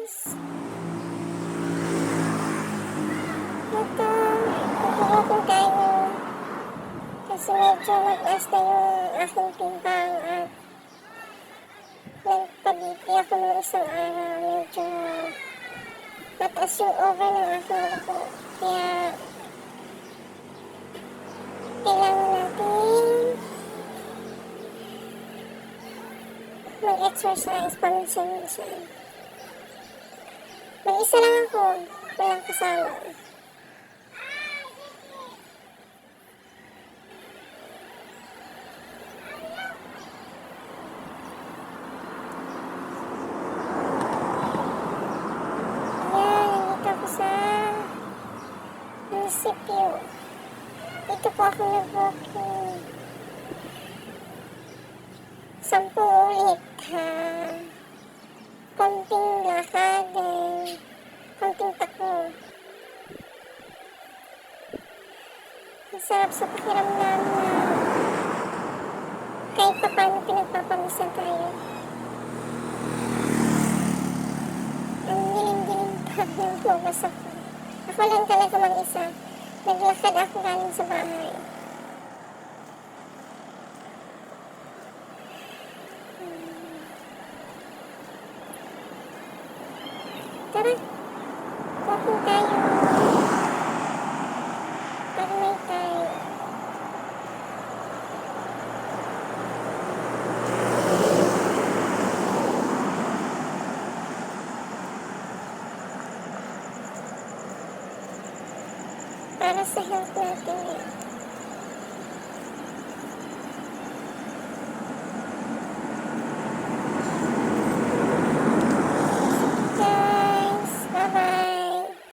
guys. Ito, mag-walking tayo. Kasi medyo mag-as na yung aking timbang at nagpa-BP ako ng isang araw. Medyo mataas yung over ng aking dugo. Kaya kailangan natin mag-exercise paminsan-minsan. Mag-isa lang ako, walang kasama. Munisipyo. Dito po ako nag-walking. 10 ulit, ha? Konting lakad, konting takbo. Ang sarap sa pakiramdam na kahit pa paano pinagpapamisan tayo. Ang dilim-dilim pa ng lumabas ako. Ako lang talaga mag-isa. Naglakad ako galing sa bahay. Tara, walking tayo. Pag-may tayo. Para sa health natin.